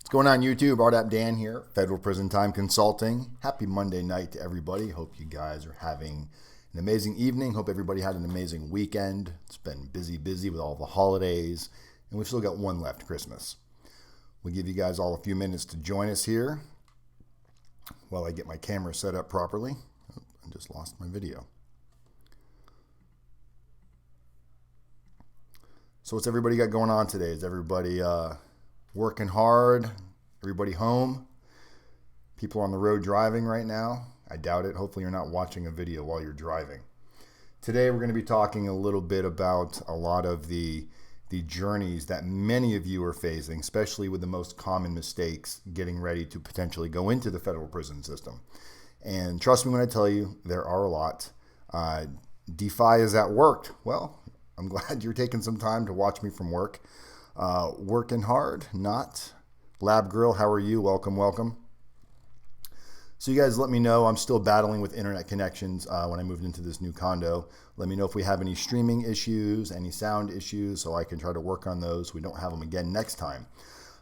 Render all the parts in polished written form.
What's going on YouTube? RDAP Dan here, Federal Prison Time Consulting. Happy Monday night to everybody. Hope you guys are having an amazing evening. Hope everybody had an amazing weekend. It's been busy with all the holidays, and we've still got one left, Christmas. We'll give you guys all a few minutes to join us here while I get my camera set up properly. Oh, I just lost my video. So what's everybody got going on today? Is everybody working hard? Everybody home? People on the road driving right now? I doubt it. Hopefully you're not watching a video while you're driving. Today we're going to be talking a little bit about a lot of the journeys that many of you are facing, especially with the most common mistakes getting ready to potentially go into the federal prison system. And trust me when I tell you, there are a lot. DeFi is at work. Well, I'm glad you're taking some time to watch me from work. Working hard, not. Lab Girl, how are you? Welcome. So you guys let me know. I'm still battling with internet connections when I moved into this new condo. Let me know if we have any streaming issues, any sound issues, so I can try to work on those so we don't have them again next time.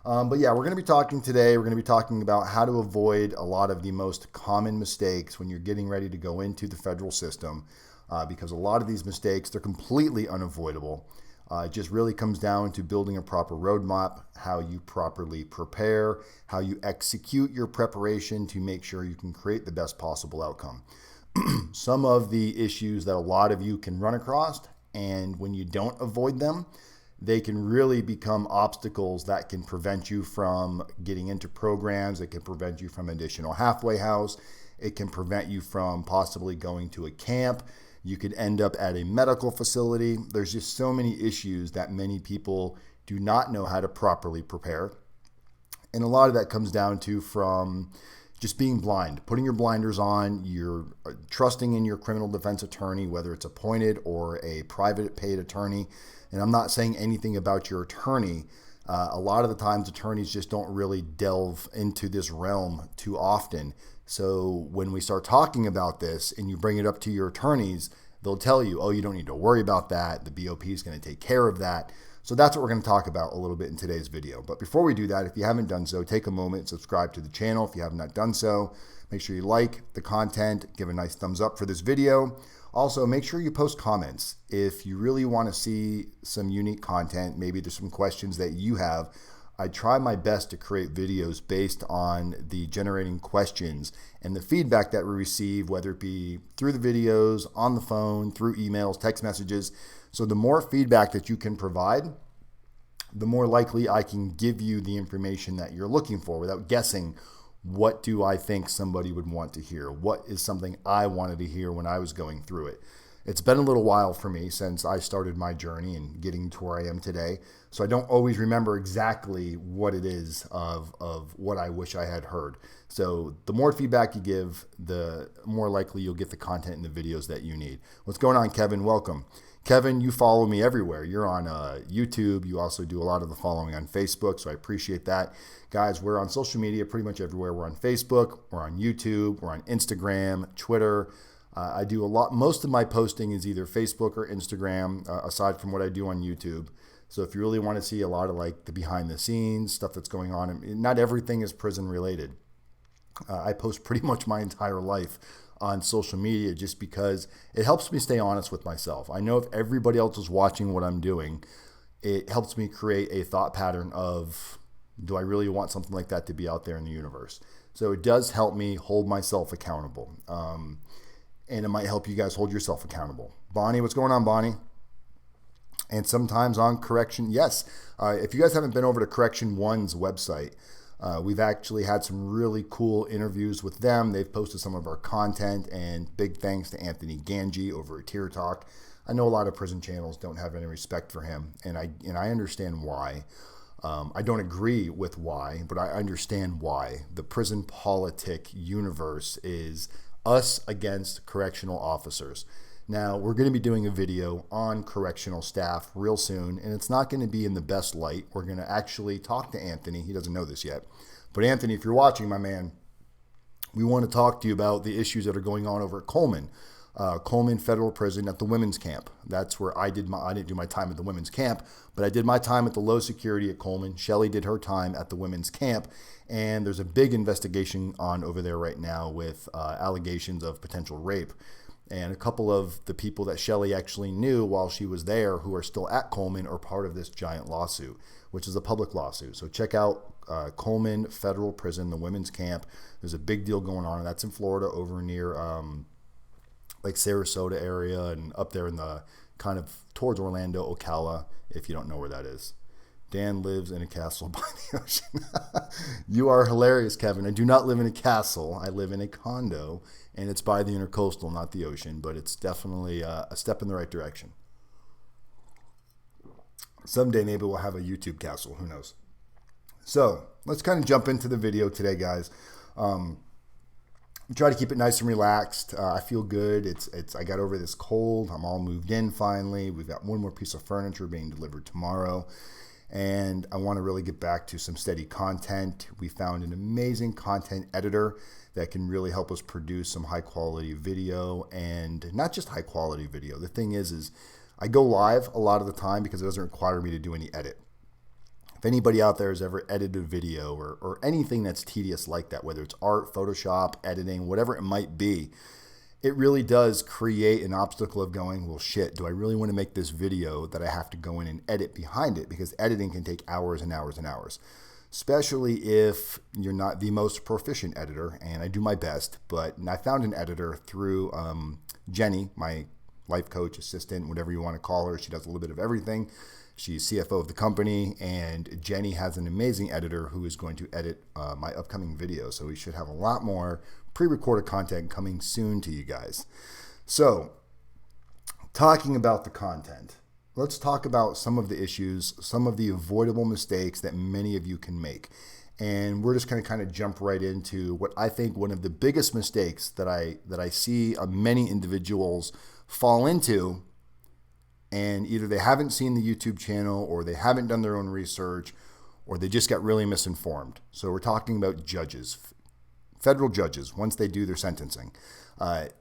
But yeah, we're going to be talking today. We're going to be talking about how to avoid a lot of the most common mistakes when you're getting ready to go into the federal system. Because a lot of these mistakes, they're completely unavoidable. It just really comes down to building a proper roadmap, how you properly prepare, how you execute your preparation to make sure you can create the best possible outcome. Some of the issues that a lot of you can run across, and when you don't avoid them, they can really become obstacles that can prevent you from getting into programs. It can prevent you from additional halfway house. It can prevent you from possibly going to a camp. You could end up at a medical facility. There's just so many issues that many people do not know how to properly prepare. And a lot of that comes down to from just being blind, putting your blinders on, you're trusting in your criminal defense attorney, whether it's appointed or a private paid attorney. And I'm not saying anything about your attorney. A lot of the times attorneys just don't really delve into this realm too often. So when we start talking about this and you bring it up to your attorneys, they'll tell you, oh, you don't need to worry about that. The BOP is going to take care of that. So that's what we're going to talk about a little bit in today's video. But before we do that, if you haven't done so, take a moment, subscribe to the channel. If you have not done so, make sure you like the content, give a nice thumbs up for this video. Also, make sure you post comments. If you really want to see some unique content, maybe there's some questions that you have, I try my best to create videos based on the generating questions and the feedback that we receive, whether it be through the videos, on the phone, through emails, text messages. So the more feedback that you can provide, the more likely I can give you the information that you're looking for without guessing. What do I think somebody would want to hear? What is something I wanted to hear when I was going through it? It's been a little while for me since I started my journey and getting to where I am today. So I don't always remember exactly what it is of what I wish I had heard. So the more feedback you give, the more likely you'll get the content in the videos that you need. What's going on, Kevin? Welcome. Kevin, you follow me everywhere. You're on YouTube. You also do a lot of the following on Facebook, so I appreciate that. Guys, we're on social media pretty much everywhere. We're on Facebook, we're on YouTube, we're on Instagram, Twitter. I do a lot. Most of my posting is either Facebook or Instagram, aside from what I do on YouTube. So if you really want to see a lot of like the behind the scenes stuff that's going on, and not everything is prison related. I post pretty much my entire life on social media just because it helps me stay honest with myself. I know if everybody else is watching what I'm doing, it helps me create a thought pattern of, do I really want something like that to be out there in the universe? So it does help me hold myself accountable. And it might help you guys hold yourself accountable. Bonnie, what's going on, Bonnie? And sometimes on Correction, yes. If you guys haven't been over to Correction One's website, we've actually had some really cool interviews with them. They've posted some of our content, and big thanks to Anthony Ganji over at Tier Talk. I know a lot of prison channels don't have any respect for him, and I understand why. I don't agree with why, but I understand why. The prison politic universe is us against correctional officers. Now, we're going to be doing a video on correctional staff real soon, and it's not going to be in the best light. We're going to actually talk to Anthony. He doesn't know this yet. But Anthony, if you're watching, my man, we want to talk to you about the issues that are going on over at Coleman. Coleman Federal Prison at the women's camp. That's where I didn't do my time at the women's camp, but I did my time at the low security at Coleman. Shelly did her time at the women's camp. And there's a big investigation on over there right now with allegations of potential rape. And a couple of the people that Shelly actually knew while she was there who are still at Coleman are part of this giant lawsuit, which is a public lawsuit. So check out Coleman Federal Prison, the women's camp. There's a big deal going on, and that's in Florida over near like Sarasota area and up there in the kind of towards Orlando, Ocala, if you don't know where that is. Dan lives in a castle by the ocean. You are hilarious, Kevin. I do not live in a castle. I live in a condo, and it's by the intercoastal, not the ocean, but it's definitely a step in the right direction. Someday maybe we'll have a YouTube castle. Who knows? So let's kind of jump into the video today, guys. Try to keep it nice and relaxed. I feel good. I got over this cold. I'm all moved in finally. We've got one more piece of furniture being delivered tomorrow. And I want to really get back to some steady content. We found an amazing content editor that can really help us produce some high quality video, and not just high quality video. The thing is I go live a lot of the time because it doesn't require me to do any edit. If anybody out there has ever edited a video or anything that's tedious like that, whether it's art, Photoshop, editing, whatever it might be, it really does create an obstacle of going, well, shit, do I really want to make this video that I have to go in and edit behind it? Because editing can take hours and hours and hours, especially if you're not the most proficient editor, and I do my best. But I found an editor through Jenny, my life coach, assistant, whatever you want to call her. She does a little bit of everything. She's CFO of the company, and Jenny has an amazing editor who is going to edit my upcoming video. So we should have a lot more pre-recorded content coming soon to you guys. So talking about the content, let's talk about some of the issues, some of the avoidable mistakes that many of you can make. And we're just going to kind of jump right into what I think one of the biggest mistakes that I see many individuals fall into. And either they haven't seen the YouTube channel, or they haven't done their own research, or they just got really misinformed. So we're talking about judges, federal judges, once they do their sentencing.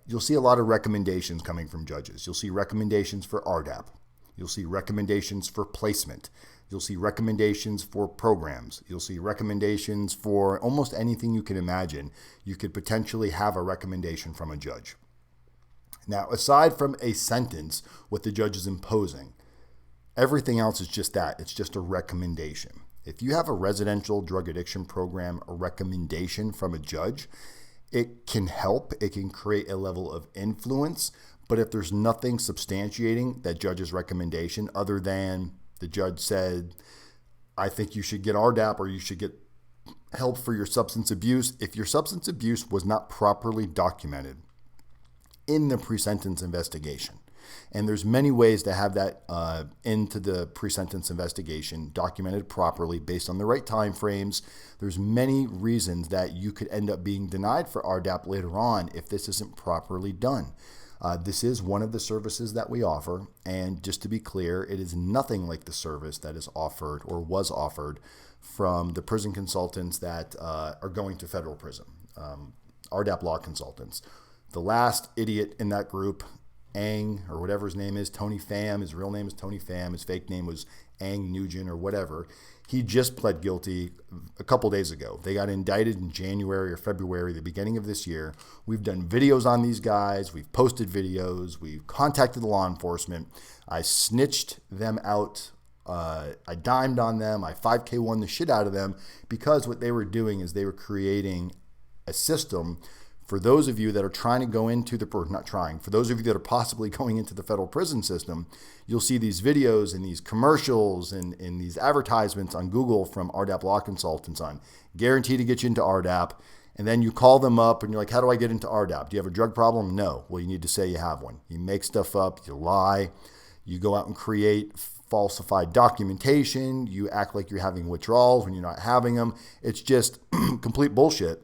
You'll see a lot of recommendations coming from judges. You'll see recommendations for RDAP. You'll see recommendations for placement. You'll see recommendations for programs. You'll see recommendations for almost anything you can imagine. You could potentially have a recommendation from a judge. Now, aside from a sentence, what the judge is imposing, everything else is just that. It's just a recommendation. If you have a residential drug addiction program, a recommendation from a judge, it can help. It can create a level of influence. But if there's nothing substantiating that judge's recommendation other than the judge said, I think you should get RDAP, or you should get help for your substance abuse. If your substance abuse was not properly documented in the pre-sentence investigation, and there's many ways to have that into the pre-sentence investigation documented properly based on the right time frames. There's many reasons that you could end up being denied for RDAP later on if this isn't properly done. This is one of the services that we offer, and just to be clear, it is nothing like the service that is offered or was offered from the prison consultants that are going to federal prison, RDAP law consultants. The last idiot in that group, Ang, or whatever his name is, Tony Pham, his real name is Tony Pham, his fake name was Ang Nugent or whatever, he just pled guilty a couple days ago. They got indicted in January or February, the beginning of this year. We've done videos on these guys. We've posted videos. We've contacted the law enforcement. I snitched them out. I dimed on them. I 5K1 the shit out of them, because what they were doing is they were creating a system for those of you that are trying to go into for those of you that are possibly going into the federal prison system. You'll see these videos and these commercials and these advertisements on Google from RDAP law consultants on guaranteed to get you into RDAP. And then you call them up and you're like, how do I get into RDAP? Do you have a drug problem? No. Well, you need to say you have one. You make stuff up, you lie, you go out and create falsified documentation, you act like you're having withdrawals when you're not having them. It's just complete bullshit,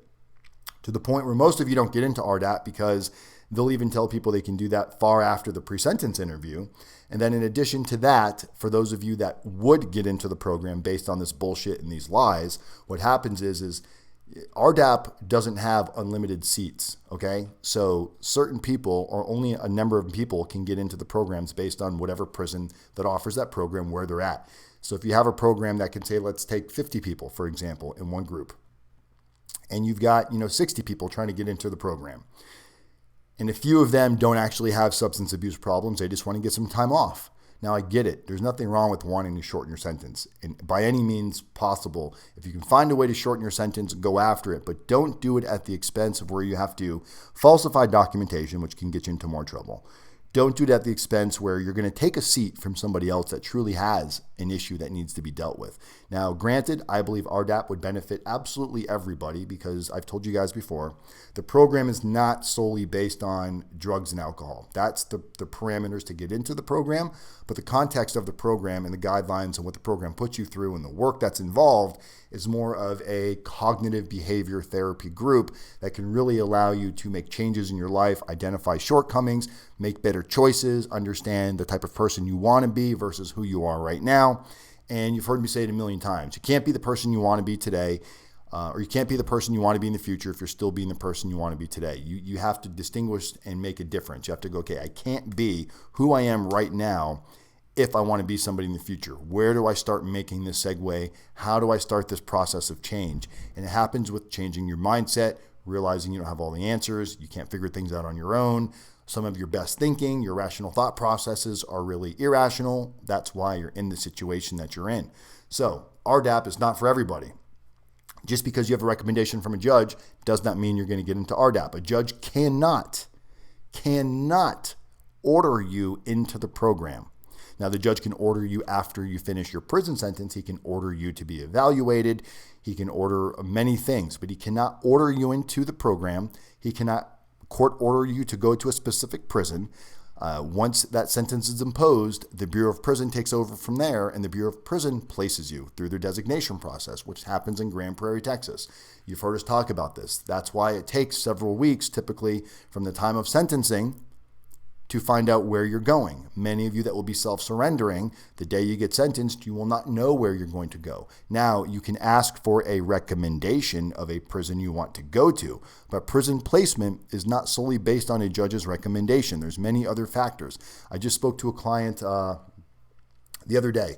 to the point where most of you don't get into RDAP because they'll even tell people they can do that far after the pre-sentence interview. And then in addition to that, for those of you that would get into the program based on this bullshit and these lies, what happens is RDAP doesn't have unlimited seats, okay? So certain people, or only a number of people, can get into the programs based on whatever prison that offers that program where they're at. So if you have a program that can say, let's take 50 people, for example, in one group, and you've got 60 people trying to get into the program, and a few of them don't actually have substance abuse problems, they just want to get some time off. Now, I get it. There's nothing wrong with wanting to shorten your sentence. And by any means possible, if you can find a way to shorten your sentence, go after it. But don't do it at the expense of where you have to falsify documentation, which can get you into more trouble. Don't do it at the expense where you're going to take a seat from somebody else that truly has an issue that needs to be dealt with. Now, granted, I believe RDAP would benefit absolutely everybody because I've told you guys before, the program is not solely based on drugs and alcohol. That's the parameters to get into the program, but the context of the program and the guidelines and what the program puts you through and the work that's involved is more of a cognitive behavior therapy group that can really allow you to make changes in your life, identify shortcomings, make better choices, understand the type of person you want to be versus who you are right now. And you've heard me say it a million times. You can't be the person you want to be today, or you can't be the person you want to be in the future if you're still being the person you want to be today. You have to distinguish and make a difference. You have to go, okay, I can't be who I am right now if I want to be somebody in the future. Where do I start making this segue? How do I start this process of change? And it happens with changing your mindset, realizing you don't have all the answers, you can't figure things out on your own. Some of your best thinking, your rational thought processes are really irrational. That's why you're in the situation that you're in. So RDAP is not for everybody. Just because you have a recommendation from a judge does not mean you're going to get into RDAP. A judge cannot order you into the program. Now, the judge can order you after you finish your prison sentence. He can order you to be evaluated. He can order many things, but he cannot order you into the program. He cannot court order you to go to a specific prison. Once that sentence is imposed, the Bureau of Prison takes over from there, and the Bureau of Prison places you through their designation process, which happens in Grand Prairie, Texas. You've heard us talk about this. That's why it takes several weeks, typically from the time of sentencing, to find out where you're going. Many of you that will be self-surrendering, the day you get sentenced, you will not know where you're going to go. Now, you can ask for a recommendation of a prison you want to go to, but prison placement is not solely based on a judge's recommendation. There's many other factors. I just spoke to a client the other day.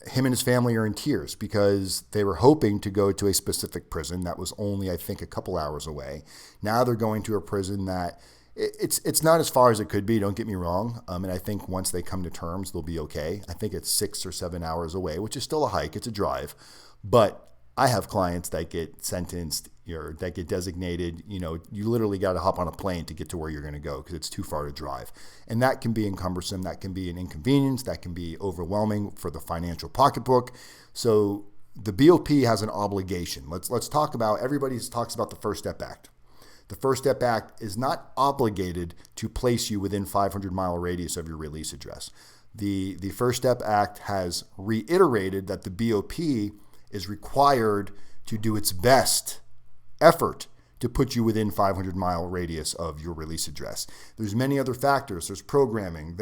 Him and his family are in tears because they were hoping to go to a specific prison that was only, I think, a couple hours away. Now they're going to a prison that it's not as far as it could be, don't get me wrong. And I think once they come to terms, they'll be okay. I think it's 6 or 7 hours away, which is still a hike. It's a drive. But I have clients that get sentenced or that get designated. You literally got to hop on a plane to get to where you're going to go because it's too far to drive. And that can be cumbersome. That can be an inconvenience. That can be overwhelming for the financial pocketbook. So the BOP has an obligation. Let's talk about, everybody talks about the First Step Act. The First Step Act is not obligated to place you within 500-mile radius of your release address. The First Step Act has reiterated that the BOP is required to do its best effort to put you within 500-mile radius of your release address. There's many other factors. There's programming.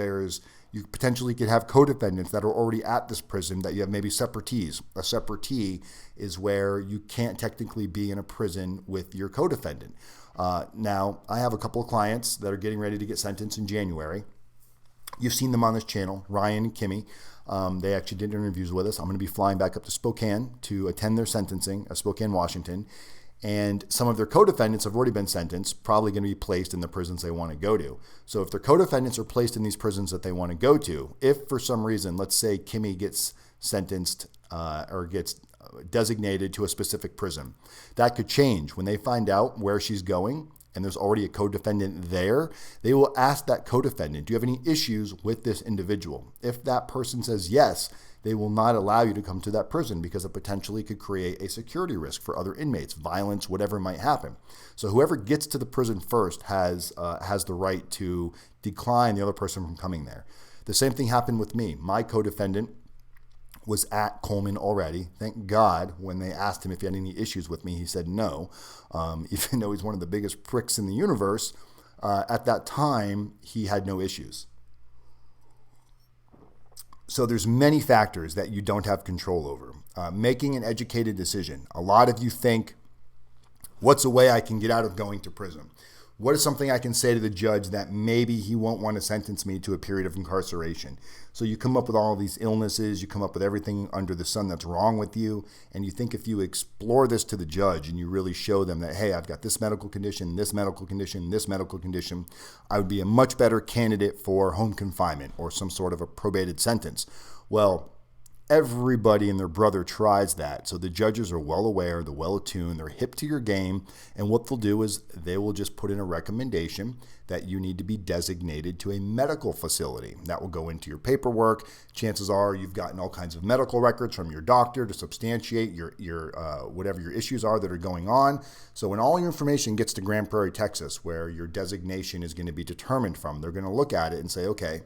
You potentially could have co-defendants that are already at this prison that you have maybe separatees. A separatee is where you can't technically be in a prison with your co-defendant. Now, I have a couple of clients that are getting ready to get sentenced in January. You've seen them on this channel, Ryan and Kimmy. They actually did interviews with us. I'm going to be flying back up to Spokane to attend their sentencing, Spokane, Washington. And some of their co-defendants have already been sentenced, probably going to be placed in the prisons they want to go to. So if their co-defendants are placed in these prisons that they want to go to, if for some reason, let's say Kimmy gets sentenced or gets designated to a specific prison, that could change. When they find out where she's going and there's already a co-defendant there, they will ask that co-defendant, do you have any issues with this individual? If that person says yes, they will not allow you to come to that prison because it potentially could create a security risk for other inmates, violence, whatever might happen. So whoever gets to the prison first has the right to decline the other person from coming there. The same thing happened with me. My co-defendant was at Coleman already. Thank God when they asked him if he had any issues with me, he said no. Even though he's one of the biggest pricks in the universe, at that time, he had no issues. So there's many factors that you don't have control over. Making an educated decision. A lot of you think What's a way I can get out of going to prison? What is something I can say to the judge that maybe he won't want to sentence me to a period of incarceration? So you come up with all of these illnesses, you come up with everything under the sun that's wrong with you, and you think if you explore this to the judge and you really show them that, hey, I've got this medical condition, this medical condition, this medical condition, I would be a much better candidate for home confinement or some sort of a probated sentence. Well, everybody and their brother tries that. So the judges are well aware, they're well attuned, they're hip to your game. And what they'll do is they will just put in a recommendation that you need to be designated to a medical facility. That will go into your paperwork. Chances are you've gotten all kinds of medical records from your doctor to substantiate your whatever your issues are that are going on. So when all your information gets to Grand Prairie, Texas, where your designation is going to be determined from, they're going to look at it and say, okay,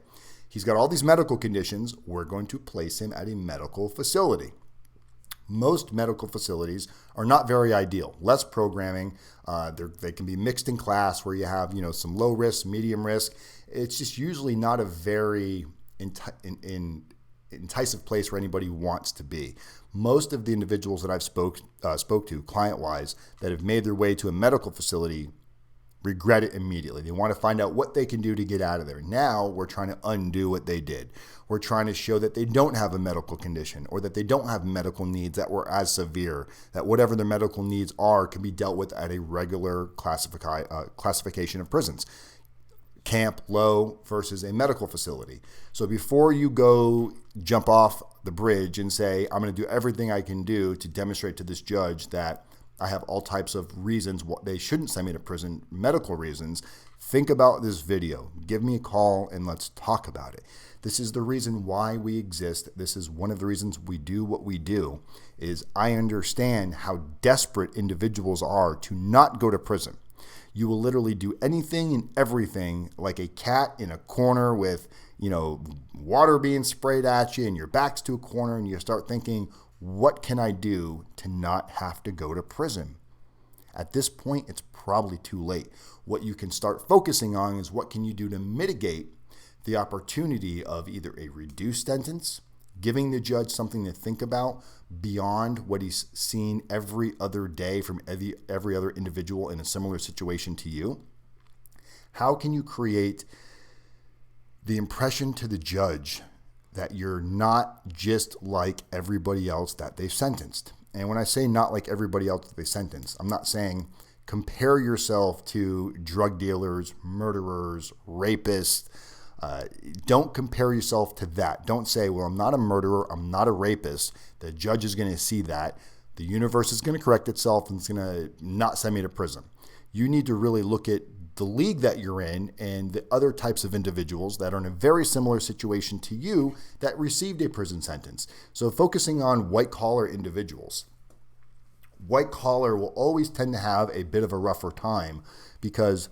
he's got all these medical conditions. We're going to place him at a medical facility. Most medical facilities are not very ideal. Less programming. They can be mixed in class where you have, some low risk, medium risk. It's just usually not a very enticing place where anybody wants to be. Most of the individuals that I've spoke to, client-wise, that have made their way to a medical facility regret it immediately. They want to find out what they can do to get out of there. Now we're trying to undo what they did. We're trying to show that they don't have a medical condition or that they don't have medical needs that were as severe, that whatever their medical needs are can be dealt with at a regular classification of prisons. Camp, low versus a medical facility. So before you go jump off the bridge and say, I'm going to do everything I can do to demonstrate to this judge that I have all types of reasons why they shouldn't send me to prison, medical reasons, think about this video. Give me a call and let's talk about it. This is the reason why we exist. This is one of the reasons we do what we do, is I understand how desperate individuals are to not go to prison. You will literally do anything and everything like a cat in a corner with, water being sprayed at you and your back's to a corner and you start thinking, what can I do to not have to go to prison? At this point, it's probably too late. What you can start focusing on is what can you do to mitigate the opportunity of either a reduced sentence, giving the judge something to think about beyond what he's seen every other day from every other individual in a similar situation to you. How can you create the impression to the judge that you're not just like everybody else that they've sentenced? And when I say not like everybody else that they sentenced, I'm not saying compare yourself to drug dealers, murderers, rapists. Don't compare yourself to that. Don't say, well, I'm not a murderer, I'm not a rapist. The judge is going to see that. The universe is going to correct itself and it's going to not send me to prison. You need to really look at the league that you're in and the other types of individuals that are in a very similar situation to you that received a prison sentence. So focusing on white-collar individuals. White-collar will always tend to have a bit of a rougher time because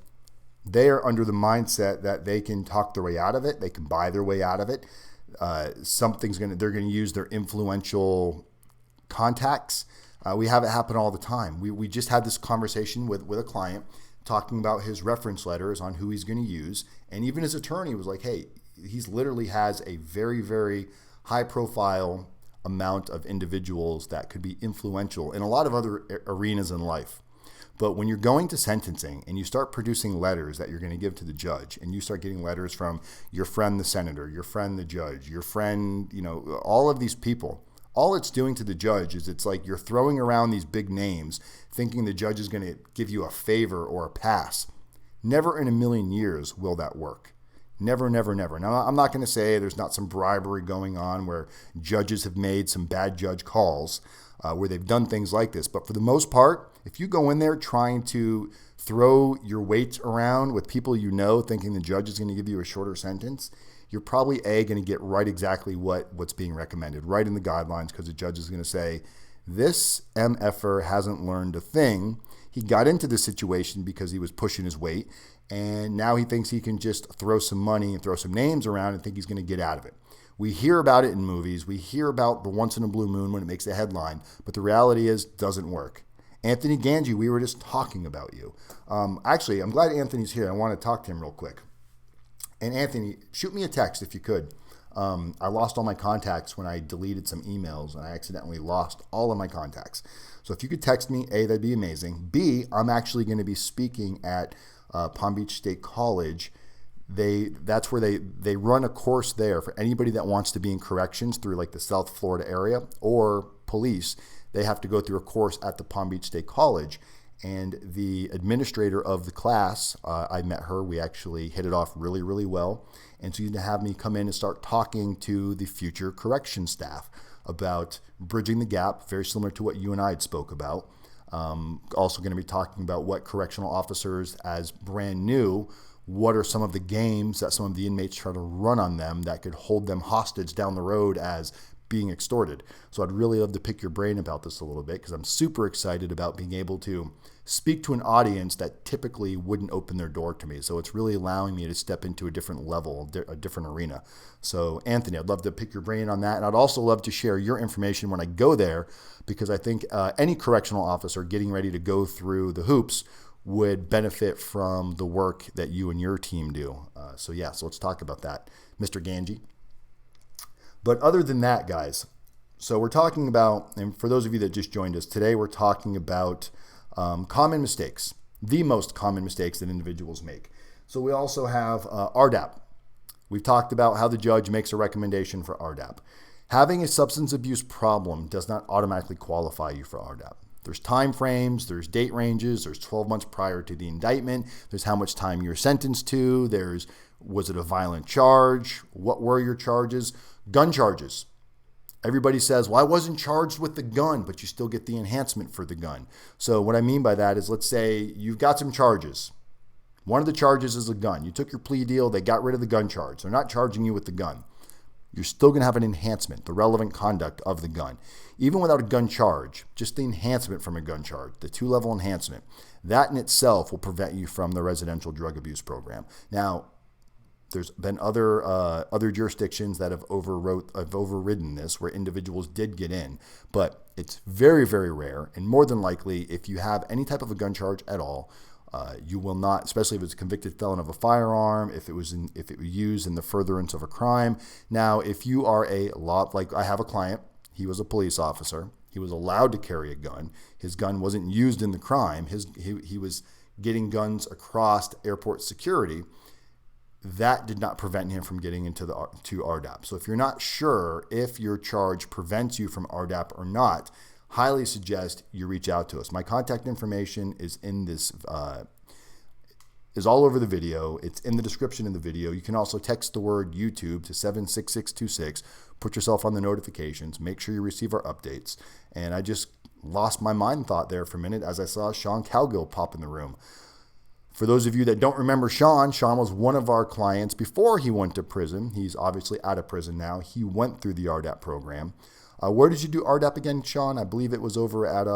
they are under the mindset that they can talk their way out of it. They can buy their way out of it. They're going to use their influential contacts. We have it happen all the time. We just had this conversation with a client talking about his reference letters on who he's going to use. And even his attorney was like, hey, he's literally has a very, very high profile amount of individuals that could be influential in a lot of other arenas in life. But when you're going to sentencing and you start producing letters that you're going to give to the judge, and you start getting letters from your friend, the senator, your friend, the judge, your friend, all of these people, all it's doing to the judge is it's like you're throwing around these big names thinking the judge is going to give you a favor or a pass. Never in a million years will that work. Never, never, never. Now, I'm not going to say there's not some bribery going on where judges have made some bad judge calls where they've done things like this. But for the most part, if you go in there trying to throw your weight around with people thinking the judge is going to give you a shorter sentence, you're probably going to get right exactly what's being recommended, right in the guidelines, because the judge is going to say, this MFer hasn't learned a thing. He got into this situation because he was pushing his weight, and now he thinks he can just throw some money and throw some names around and think he's going to get out of it. We hear about it in movies. We hear about the once in a blue moon when it makes a headline, but the reality is it doesn't work. Anthony Ganji, we were just talking about you. Actually, I'm glad Anthony's here. I want to talk to him real quick. And Anthony, shoot me a text if you could. I lost all my contacts when I deleted some emails, and I accidentally lost all of my contacts. So if you could text me, A, that'd be amazing. B, I'm actually going to be speaking at Palm Beach State College. That's where they run a course there for anybody that wants to be in corrections through like the South Florida area or police. They have to go through a course at the Palm Beach State College. And the administrator of the class, I met her. We actually hit it off really, really well. And so you need to have me come in and start talking to the future correction staff about bridging the gap, very similar to what you and I had spoke about. Also going to be talking about what correctional officers, as brand new, what are some of the games that some of the inmates try to run on them that could hold them hostage down the road as being extorted. So I'd really love to pick your brain about this a little bit, because I'm super excited about being able to speak to an audience that typically wouldn't open their door to me. So it's really allowing me to step into a different level, a different arena. So Anthony, I'd love to pick your brain on that. And I'd also love to share your information when I go there, because I think any correctional officer getting ready to go through the hoops would benefit from the work that you and your team do. So let's talk about that, Mr. Ganji. But other than that, guys, so we're talking about, and for those of you that just joined us today, we're talking about common mistakes, the most common mistakes that individuals make. So we also have RDAP. We've talked about how the judge makes a recommendation for RDAP. Having a substance abuse problem does not automatically qualify you for RDAP. There's time frames, there's date ranges, there's 12 months prior to the indictment, there's how much time you're sentenced to, was it a violent charge, what were your charges, gun charges. Everybody says, well, I wasn't charged with the gun, but you still get the enhancement for the gun. So what I mean by that is, let's say you've got some charges. One of the charges is a gun. You took your plea deal, they got rid of the gun charge. They're not charging you with the gun. You're still going to have an enhancement, the relevant conduct of the gun. Even without a gun charge, just the enhancement from a gun charge, the 2-level enhancement, that in itself will prevent you from the residential drug abuse program. Now, there's been other jurisdictions that have overridden this, where individuals did get in, but it's very, very rare. And more than likely, if you have any type of a gun charge at all, you will not, especially if it's a convicted felon of a firearm, if it was used in the furtherance of a crime. Now, if you are like I have a client, he was a police officer. He was allowed to carry a gun. His gun wasn't used in the crime. He was getting guns across airport security. That did not prevent him from getting into to RDAP. So if you're not sure if your charge prevents you from RDAP or not, highly suggest you reach out to us. My contact information is in this, is all over the video. It's in the description of the video. You can also text the word YouTube to 76626. Put yourself on the notifications. Make sure you receive our updates. And I just lost my mind thought there for a minute as I saw Sean Cowgill pop in the room. For those of you that don't remember Sean was one of our clients before he went to prison. He's obviously out of prison now. He went through the RDAP program. Where did you do RDAP again, Sean? I believe it was over at,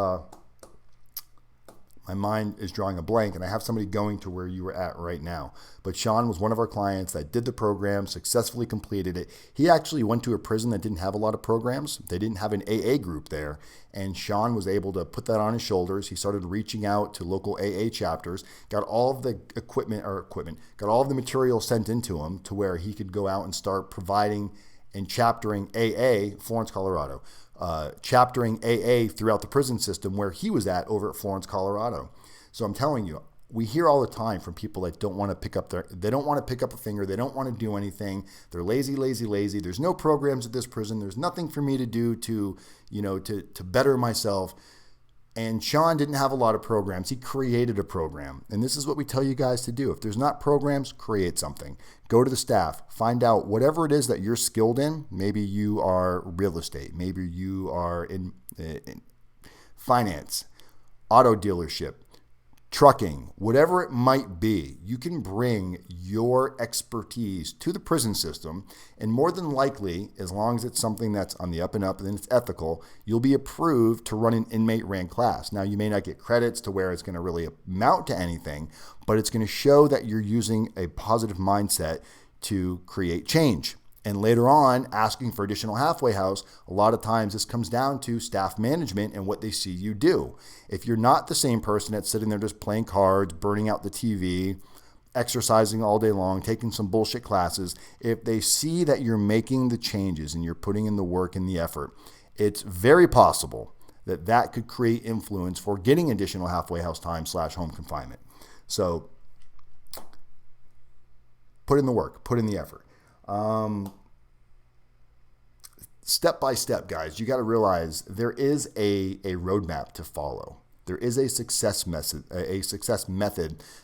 my mind is drawing a blank, and I have somebody going to where you were at right now. But Sean was one of our clients that did the program, successfully completed it. He actually went to a prison that didn't have a lot of programs. They didn't have an AA group there, and Sean was able to put that on his shoulders. He started reaching out to local AA chapters, got all of the got all of the material sent into him to where he could go out and start providing and chaptering AA, Florence, Colorado, chaptering AA throughout the prison system where he was at over at Florence, Colorado. So I'm telling you, we hear all the time from people that don't want to pick up they don't want to pick up a finger. They don't want to do anything. They're lazy, lazy, lazy. There's no programs at this prison. There's nothing for me to do to better myself. And Sean didn't have a lot of programs. He created a program. And this is what we tell you guys to do. If there's not programs, create something. Go to the staff. Find out whatever it is that you're skilled in. Maybe you are real estate. Maybe you are in finance, auto dealership, trucking, whatever it might be. You can bring your expertise to the prison system, and more than likely, as long as it's something that's on the up and up and it's ethical, you'll be approved to run an inmate ran class. Now, you may not get credits to where it's going to really amount to anything, but it's going to show that you're using a positive mindset to create change. And later on, asking for additional halfway house, a lot of times this comes down to staff management and what they see you do. If you're not the same person that's sitting there just playing cards, burning out the TV, exercising all day long, taking some bullshit classes, if they see that you're making the changes and you're putting in the work and the effort, it's very possible that that could create influence for getting additional halfway house time / home confinement. So put in the work, put in the effort. Step by step, guys, you got to realize there is a roadmap to follow. There is a success method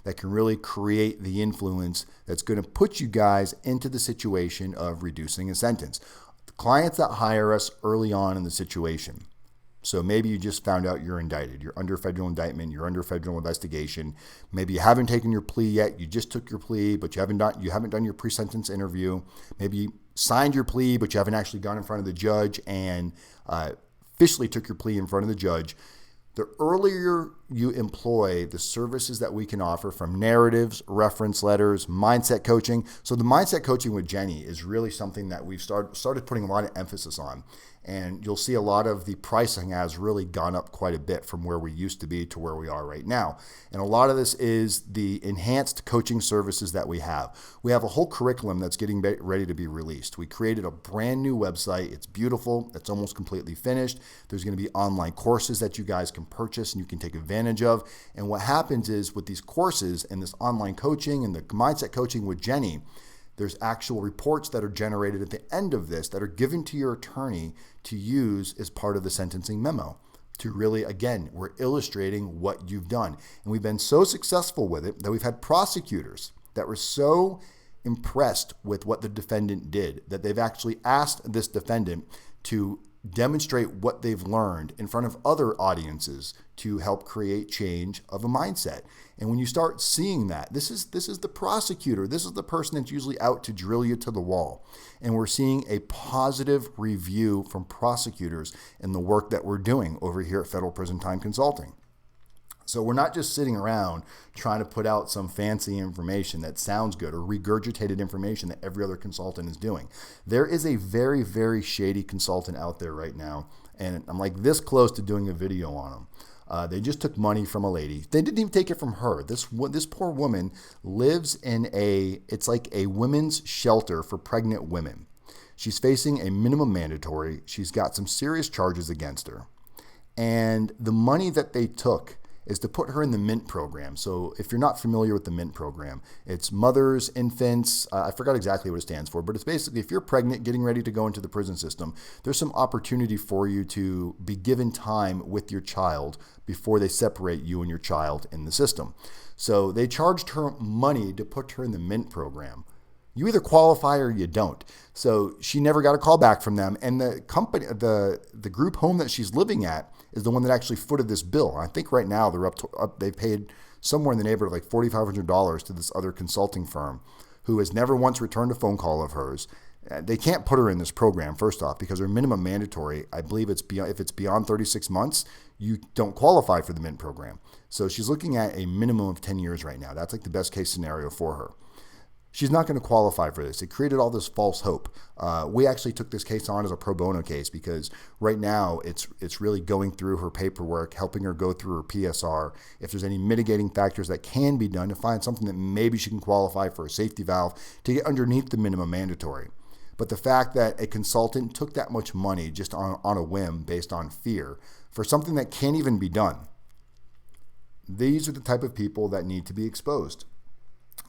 that can really create the influence that's going to put you guys into the situation of reducing a sentence. The clients that hire us early on in the situation. So maybe you just found out you're indicted. You're under federal indictment. You're under federal investigation. Maybe you haven't taken your plea yet. You just took your plea, but you haven't done your pre-sentence interview. Maybe you signed your plea, but you haven't actually gone in front of the judge and officially took your plea in front of the judge. The earlier you employ the services that we can offer, from narratives, reference letters, mindset coaching. So the mindset coaching with Jenny is really something that we've started putting a lot of emphasis on. And you'll see a lot of the pricing has really gone up quite a bit from where we used to be to where we are right now. And a lot of this is the enhanced coaching services that we have. We have a whole curriculum that's getting ready to be released. We created a brand new website. It's beautiful. It's almost completely finished. There's going to be online courses that you guys can purchase and you can take advantage of. And what happens is with these courses and this online coaching and the mindset coaching with Jenny, there's actual reports that are generated at the end of this that are given to your attorney to use as part of the sentencing memo. To really, again, we're illustrating what you've done. And we've been so successful with it that we've had prosecutors that were so impressed with what the defendant did that they've actually asked this defendant to demonstrate what they've learned in front of other audiences to help create change of a mindset. And when you start seeing that, this is the prosecutor, this is the person that's usually out to drill you to the wall. And we're seeing a positive review from prosecutors in the work that we're doing over here at Federal Prison Time Consulting. So we're not just sitting around trying to put out some fancy information that sounds good or regurgitated information that every other consultant is doing. There is a very, very shady consultant out there right now, and I'm like this close to doing a video on them. They just took money from a lady. They didn't even take it from her. This poor woman lives in it's like a women's shelter for pregnant women. She's facing a minimum mandatory. She's got some serious charges against her. And the money that they took is to put her in the MINT program. So if you're not familiar with the MINT program, it's mothers, infants, I forgot exactly what it stands for, but it's basically if you're pregnant, getting ready to go into the prison system, there's some opportunity for you to be given time with your child before they separate you and your child in the system. So they charged her money to put her in the MINT program. You either qualify or you don't. So she never got a call back from them. And the company, the group home that she's living at is the one that actually footed this bill. I think right now they're they've paid somewhere in the neighborhood of like $4,500 to this other consulting firm who has never once returned a phone call of hers. They can't put her in this program, first off, because her minimum mandatory, I believe if it's beyond 36 months, you don't qualify for the MINT program. So she's looking at a minimum of 10 years right now. That's like the best case scenario for her. She's not going to qualify for this. It created all this false hope. We actually took this case on as a pro bono case because right now it's really going through her paperwork, helping her go through her PSR. If there's any mitigating factors that can be done to find something that maybe she can qualify for a safety valve to get underneath the minimum mandatory. But the fact that a consultant took that much money just on a whim based on fear for something that can't even be done, these are the type of people that need to be exposed.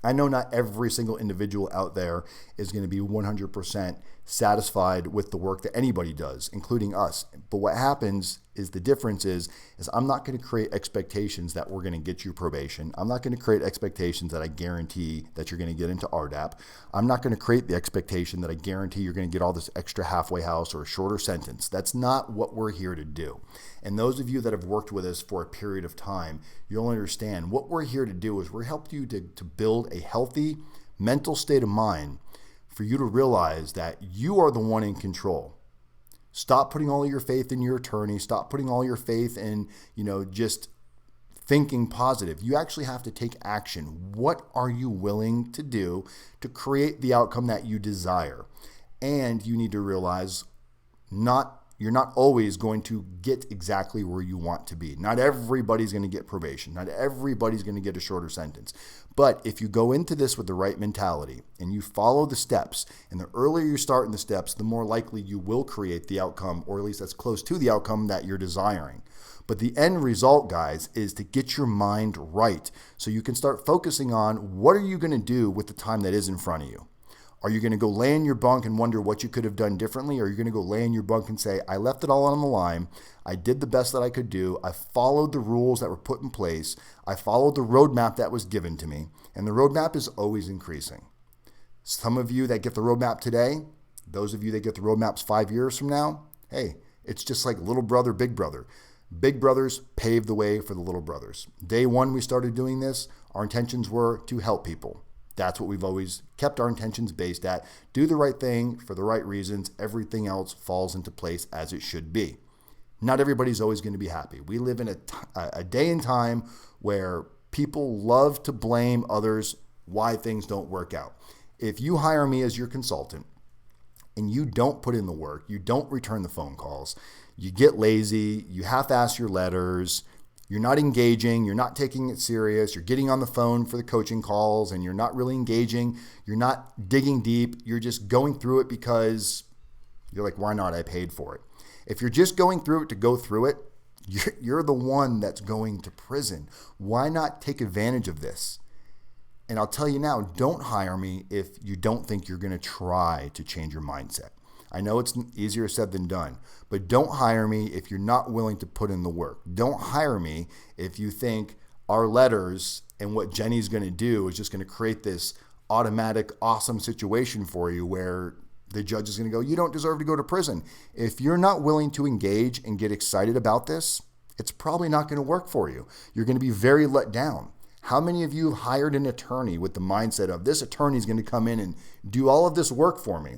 I know not every single individual out there is going to be 100% satisfied with the work that anybody does, including us. But what happens is the difference is I'm not going to create expectations that we're going to get you probation. I'm not going to create expectations that I guarantee that you're going to get into RDAP. I'm not going to create the expectation that I guarantee you're going to get all this extra halfway house or a shorter sentence. That's not what we're here to do. And those of you that have worked with us for a period of time, you'll understand what we're here to do is we're helping you to build a healthy mental state of mind for you to realize that you are the one in control. Stop putting all of your faith in your attorney. Stop putting all your faith in, just thinking positive. You actually have to take action. What are you willing to do to create the outcome that you desire? And you need to realize not you're not always going to get exactly where you want to be. Not everybody's going to get probation. Not everybody's going to get a shorter sentence. But if you go into this with the right mentality and you follow the steps, and the earlier you start in the steps, the more likely you will create the outcome, or at least as close to the outcome that you're desiring. But the end result, guys, is to get your mind right so you can start focusing on what are you going to do with the time that is in front of you. Are you going to go lay in your bunk and wonder what you could have done differently? Or are you going to go lay in your bunk and say, I left it all on the line. I did the best that I could do. I followed the rules that were put in place. I followed the roadmap that was given to me. And the roadmap is always increasing. Some of you that get the roadmap today, those of you that get the roadmaps 5 years from now, hey, it's just like little brother, big brother. Big brothers paved the way for the little brothers. Day one we started doing this, our intentions were to help people. That's what we've always kept our intentions based at. Do the right thing for the right reasons. Everything else falls into place as it should be. Not everybody's always going to be happy. We live in a day and time where people love to blame others why things don't work out. If you hire me as your consultant and you don't put in the work, you don't return the phone calls, you get lazy, you half-ass your letters, you're not engaging, you're not taking it serious, you're getting on the phone for the coaching calls and you're not really engaging, you're not digging deep, you're just going through it because you're like, why not? I paid for it. If you're just going through it to go through it, you're the one that's going to prison. Why not take advantage of this? And I'll tell you now, don't hire me if you don't think you're going to try to change your mindset. I know it's easier said than done, but don't hire me if you're not willing to put in the work. Don't hire me if you think our letters and what Jenny's going to do is just going to create this automatic, awesome situation for you where the judge is going to go, you don't deserve to go to prison. If you're not willing to engage and get excited about this, it's probably not going to work for you. You're going to be very let down. How many of you have hired an attorney with the mindset of this attorney is going to come in and do all of this work for me?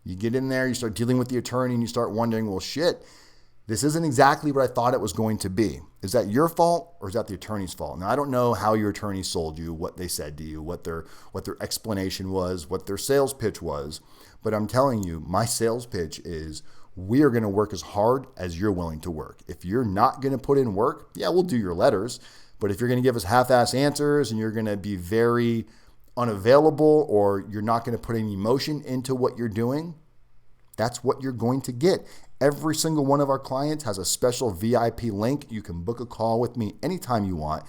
You get in there, you start dealing with the attorney, and you start wondering, well, shit, this isn't exactly what I thought it was going to be. Is that your fault or is that the attorney's fault? Now, I don't know how your attorney sold you, what they said to you, what their explanation was, what their sales pitch was. But I'm telling you, my sales pitch is we are going to work as hard as you're willing to work. If you're not going to put in work, yeah, we'll do your letters. But if you're going to give us half-ass answers and you're going to be very unavailable or you're not going to put any emotion into what you're doing, that's what you're going to get. Every single one of our clients has a special VIP link. You can book a call with me anytime you want.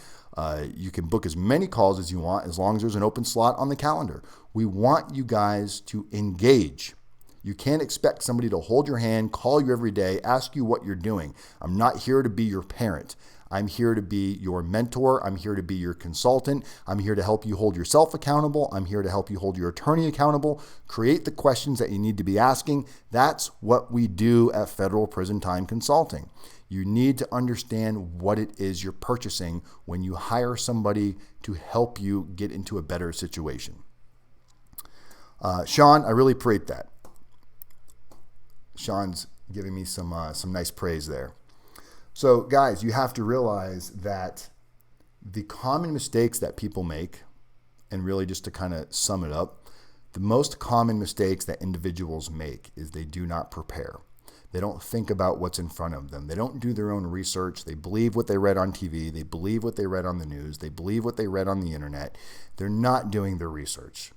You can book as many calls as you want as long as there's an open slot on the calendar. We want you guys to engage. You can't expect somebody to hold your hand, call you every day, ask you what you're doing. I'm not here to be your parent. I'm here to be your mentor. I'm here to be your consultant. I'm here to help you hold yourself accountable. I'm here to help you hold your attorney accountable. Create the questions that you need to be asking. That's what we do at Federal Prison Time Consulting. You need to understand what it is you're purchasing when you hire somebody to help you get into a better situation. Sean, I really appreciate that. Sean's giving me some nice praise there. So guys, you have to realize that the common mistakes that people make, and really just to kind of sum it up, the most common mistakes that individuals make is they do not prepare. They don't think about what's in front of them. They don't do their own research. They believe what they read on TV. They believe what they read on the news. They believe what they read on the internet. They're not doing their research.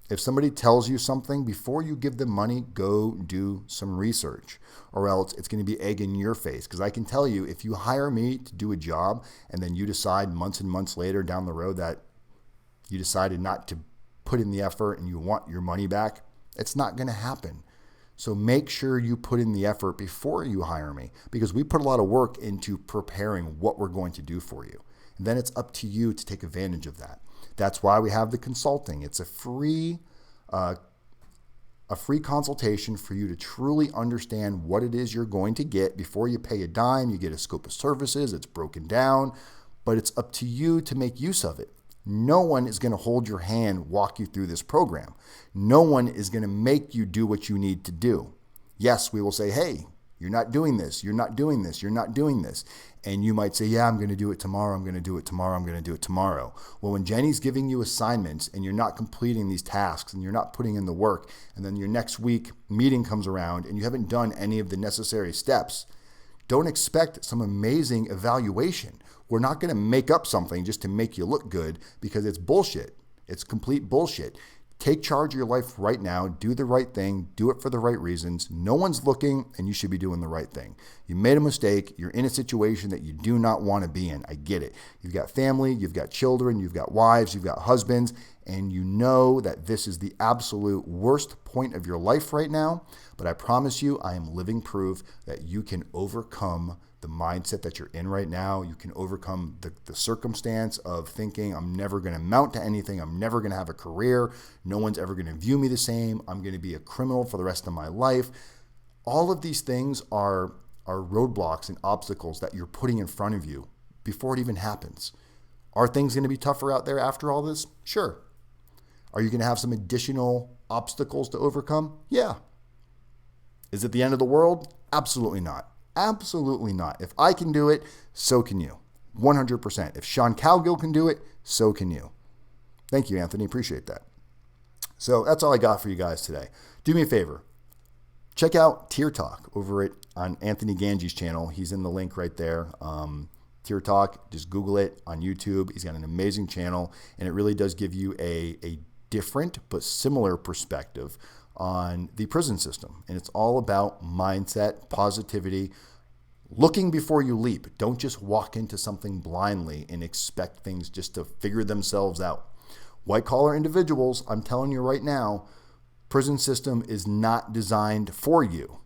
If somebody tells you something, before you give them money, go do some research, or else it's going to be egg in your face. Because I can tell you, if you hire me to do a job and then you decide months and months later down the road that you decided not to put in the effort and you want your money back, it's not going to happen. So make sure you put in the effort before you hire me, because we put a lot of work into preparing what we're going to do for you. And then it's up to you to take advantage of that. That's why we have the consulting. It's a free consultation for you to truly understand what it is you're going to get. Before you pay a dime, you get a scope of services. It's broken down, but it's up to you to make use of it. No one is going to hold your hand, walk you through this program. No one is going to make you do what you need to do. Yes, we will say, hey, You're not doing this. You're not doing this. You're not doing this. And you might say, yeah, I'm going to do it tomorrow. I'm going to do it tomorrow. I'm going to do it tomorrow. Well, when Jenny's giving you assignments and you're not completing these tasks and you're not putting in the work, and then your next week meeting comes around and you haven't done any of the necessary steps, don't expect some amazing evaluation. We're not going to make up something just to make you look good, because it's bullshit. It's complete bullshit. Take charge of your life right now. Do the right thing. Do it for the right reasons. No one's looking, and you should be doing the right thing. You made a mistake. You're in a situation that you do not want to be in. I get it. You've got family. You've got children. You've got wives. You've got husbands. And you know that this is the absolute worst point of your life right now. But I promise you, I am living proof that you can overcome the mindset that you're in right now. You can overcome the circumstance of thinking, I'm never going to amount to anything. I'm never going to have a career. No one's ever going to view me the same. I'm going to be a criminal for the rest of my life. All of these things are roadblocks and obstacles that you're putting in front of you before it even happens. Are things going to be tougher out there after all this? Sure. Are you going to have some additional obstacles to overcome? Yeah. Is it the end of the world? Absolutely not. Absolutely not. If I can do it, so can you. 100%. If Sean Cowgill can do it, so can you. Thank you, Anthony. Appreciate that. So that's all I got for you guys today. Do me a favor. Check out Tier Talk over on Anthony Ganji's channel. He's in the link right there. Tier Talk, just Google it on YouTube. He's got an amazing channel, and it really does give you a different but similar perspective on the prison system. And it's all about mindset, positivity, looking before you leap. Don't just walk into something blindly and expect things just to figure themselves out. White collar individuals, I'm telling you right now, prison system is not designed for you.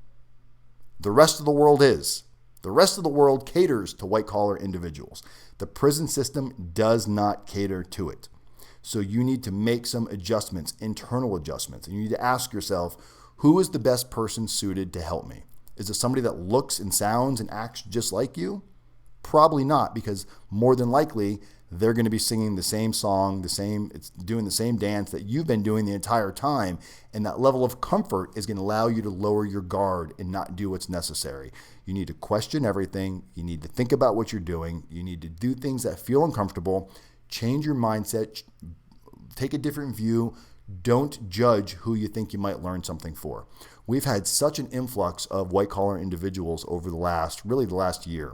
The rest of the world is. The rest of the world caters to white collar individuals. The prison system does not cater to it. So you need to make some adjustments, internal adjustments. And you need to ask yourself, who is the best person suited to help me? Is it somebody that looks and sounds and acts just like you? Probably not, because more than likely, they're going to be singing the same song, it's doing the same dance that you've been doing the entire time. And that level of comfort is going to allow you to lower your guard and not do what's necessary. You need to question everything. You need to think about what you're doing. You need to do things that feel uncomfortable. Change your mindset, take a different view. Don't judge who you think you might learn something for. We've had such an influx of white collar individuals over the last year.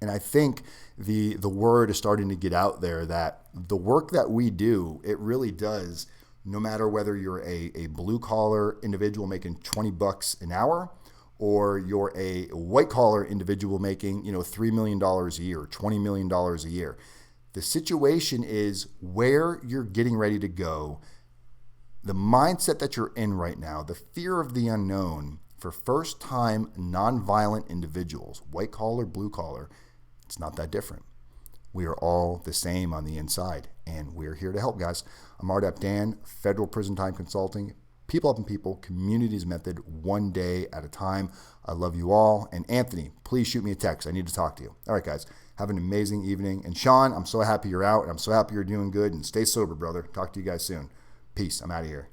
And I think the word is starting to get out there that the work that we do, it really does, no matter whether you're a blue collar individual making $20 an hour, or you're a white collar individual making, $3 million a year, $20 million a year. The situation is where you're getting ready to go, the mindset that you're in right now, the fear of the unknown for first-time nonviolent individuals, white collar, blue collar, it's not that different. We are all the same on the inside, and we're here to help, guys. I'm RDAP Dan, Federal Prison Time Consulting, people helping people, communities method, one day at a time. I love you all. And Anthony, please shoot me a text. I need to talk to you. All right, guys. Have an amazing evening. And Sean, I'm so happy you're out. I'm so happy you're doing good. And stay sober, brother. Talk to you guys soon. Peace. I'm out of here.